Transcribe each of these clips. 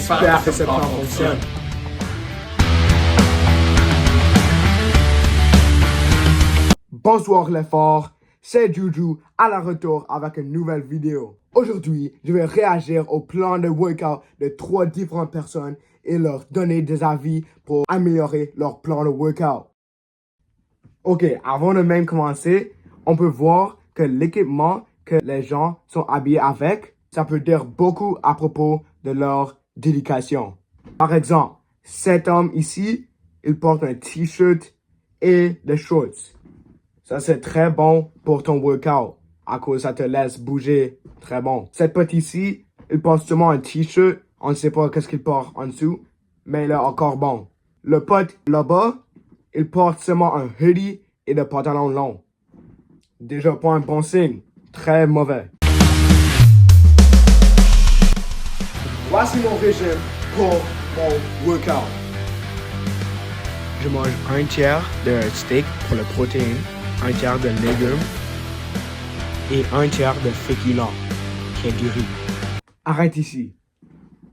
J'espère que ce plan fonctionne. Bonsoir les forts, c'est Juju à la retour avec une nouvelle vidéo. Aujourd'hui, je vais réagir au plan de workout de 3 différentes personnes et leur donner des avis pour améliorer leur plan de workout. Ok, avant de même commencer, on peut voir que l'équipement que les gens sont habillés avec, ça peut dire beaucoup à propos de leur dédication. Par exemple, cet homme ici, il porte un t-shirt et des shorts. Ça, c'est très bon pour ton workout, à cause ça te laisse bouger très bon. Cette petite ici, il porte seulement un t-shirt, on ne sait pas qu'est-ce qu'il porte en dessous, mais il est encore bon. Le pote là-bas, il porte seulement un hoodie et des pantalons longs. Déjà pas un bon signe, très mauvais. Voici mon régime pour mon workout. Je mange un tiers de steak pour le protéine, un tiers de légumes et un tiers de féculents, qui est du riz. Arrête ici.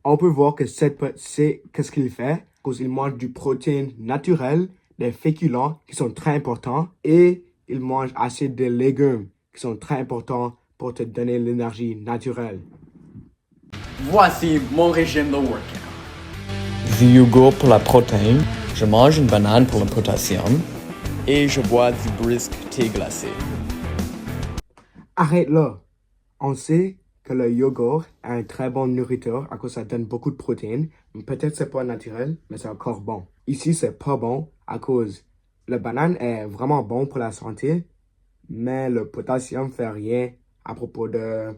On peut voir que cette pote sait qu'est-ce qu'il fait, parce qu'il mange du protéine naturel, des féculents qui sont très importants et il mange assez de légumes qui sont très importants pour te donner l'énergie naturelle. Voici mon régime de workout. Du yogourt pour la protéine, je mange une banane pour le potassium et je bois du brisk thé glacé. Arrête là. On sait que le yogourt est un très bon nourriteur à cause ça donne beaucoup de protéines. Peut-être c'est pas naturel, mais c'est encore bon. Ici, c'est pas bon à cause le banane est vraiment bon pour la santé, mais le potassium fait rien à propos de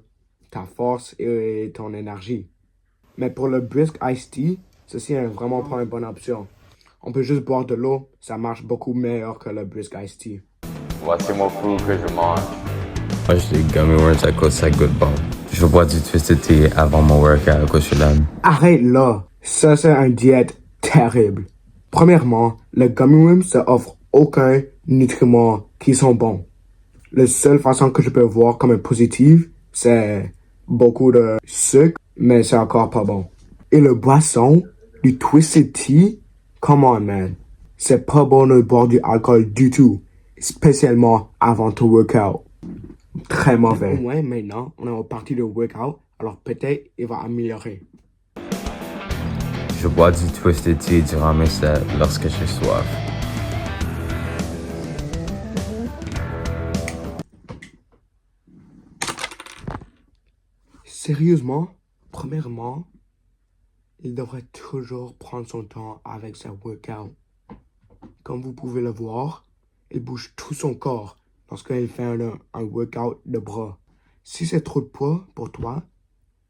ta force et ton énergie. Mais pour le brisk iced tea, ceci est vraiment pas une bonne option. On peut juste boire de l'eau, ça marche beaucoup meilleur que le brisk iced tea. Voici mon food que je mange. Moi, je dis gummy worms à cause ça goûte bon. Je bois du twisted tea avant mon workout à cause je l'aime. Arrête là, ça c'est une diète terrible. Premièrement, le gummy worms ça offre aucun nutriment qui sont bons. La seule façon que je peux voir comme positive, c'est beaucoup de sucre, mais c'est encore pas bon. Et le boisson, du twisted tea, come on man, c'est pas bon de boire du alcool du tout, spécialement avant ton workout. Très mauvais. Au moins maintenant, on est au parti de workout, alors peut-être il va améliorer. Je bois du twisted tea durant mes sets lorsque j'ai soif. Sérieusement, premièrement, il devrait toujours prendre son temps avec sa workout. Comme vous pouvez le voir, il bouge tout son corps lorsqu'il fait un workout de bras. Si c'est trop de poids pour toi,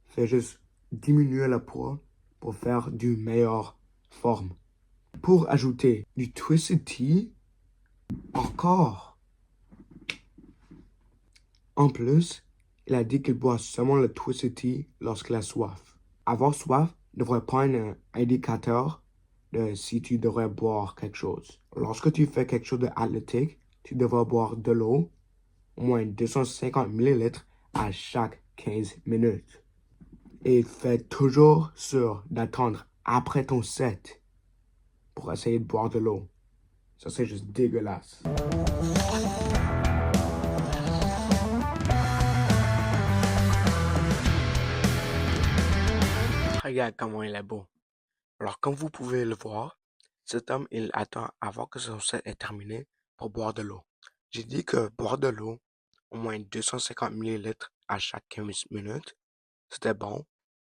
fais juste diminuer le poids pour faire du meilleure forme. Pour ajouter du twisted tea, encore. En plus, il a dit qu'il boit seulement le twisted tea lorsqu'il a soif. Avoir soif devrait pas être un indicateur de si tu devrais boire quelque chose. Lorsque tu fais quelque chose d'athlétique, tu devrais boire de l'eau, au moins 250 ml à chaque 15 minutes. Et fais toujours sûr d'attendre après ton set pour essayer de boire de l'eau. Ça, c'est juste dégueulasse. Regarde comment il est beau. Alors, comme vous pouvez le voir, cet homme, il attend avant que son set est terminé pour boire de l'eau. J'ai dit que boire de l'eau, au moins 250 ml à chaque 15 minutes, c'était bon,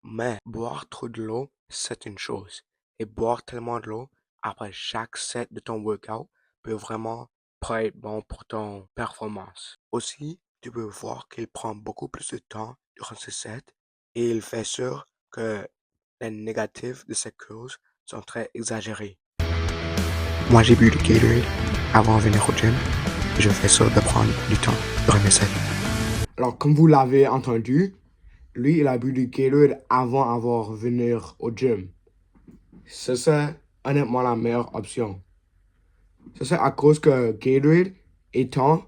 mais boire trop de l'eau, c'est une chose. Et boire tellement de l'eau après chaque set de ton workout peut vraiment pas être bon pour ton performance. Aussi, tu peux voir qu'il prend beaucoup plus de temps durant ce set et il fait sûr que les négatifs de cette cause sont très exagérés. Moi, j'ai bu du Gatorade avant de venir au gym. Je fais ça de prendre du temps durant mes sets. Alors, comme vous l'avez entendu, lui, il a bu du Gatorade avant d'avoir venir au gym. Ça, c'est honnêtement la meilleure option. Ça, c'est à cause que Gatorade étant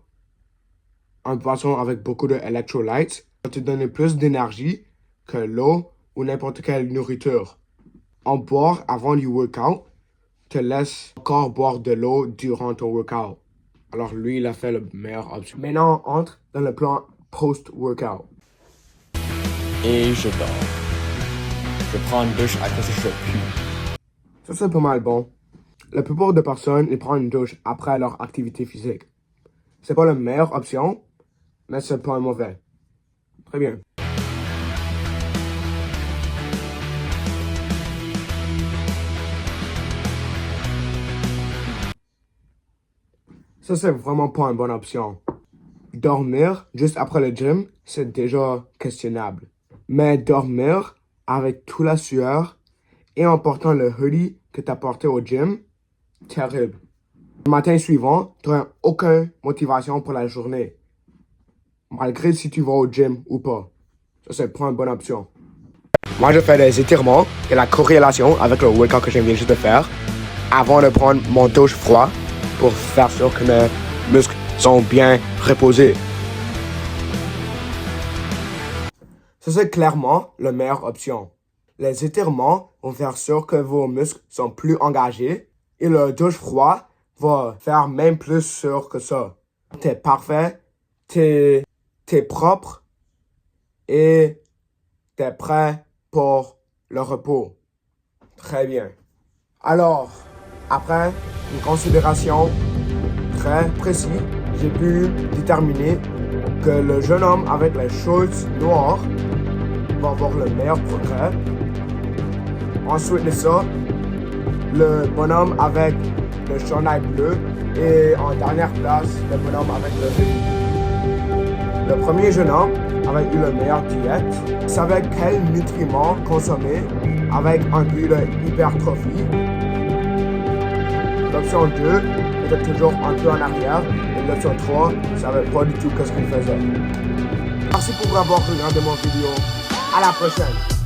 un boisson avec beaucoup d'électrolytes, ça te donne plus d'énergie que l'eau ou n'importe quelle nourriture. en boire avant du workout te laisse encore boire de l'eau durant ton workout. Alors lui, il a fait la meilleure option. Maintenant, on entre dans le plan post-workout. Et je dors. Je prends une douche à cause que je pue. Ça, c'est pas mal bon. La plupart des personnes, ils prennent une douche après leur activité physique. C'est pas la meilleure option, mais c'est pas mauvais. Très bien. Ça, c'est vraiment pas une bonne option. Dormir juste après le gym, c'est déjà questionnable. Mais dormir avec toute la sueur et en portant le hoodie que tu as porté au gym, terrible. Le matin suivant, tu n'auras aucune motivation pour la journée. Malgré si tu vas au gym ou pas. Ça, c'est pas une bonne option. Moi, je fais des étirements et la corrélation avec le workout que je viens juste de faire avant de prendre mon douche froid pour faire sûr que mes muscles sont bien reposés. Ça, c'est clairement la meilleure option. Les étirements vont faire sûr que vos muscles sont plus engagés et le douche froid va faire même plus sûr que ça. T'es parfait, t'es propre et t'es prêt pour le repos. Très bien. Alors, après une considération très précise, j'ai pu déterminer que le jeune homme avec les shorts noirs va avoir le meilleur progrès. Ensuite de ça, le bonhomme avec le chandail bleu et en dernière place, le bonhomme avec le hoodie. Le premier jeune homme avait eu la meilleure diète, savait quels nutriments consommer avec un but de hypertrophie. L'option 2 était toujours un peu en arrière et l'option 3 ne savait pas du tout ce qu'il faisait. Merci pour avoir regardé mon vidéo. À la prochaine.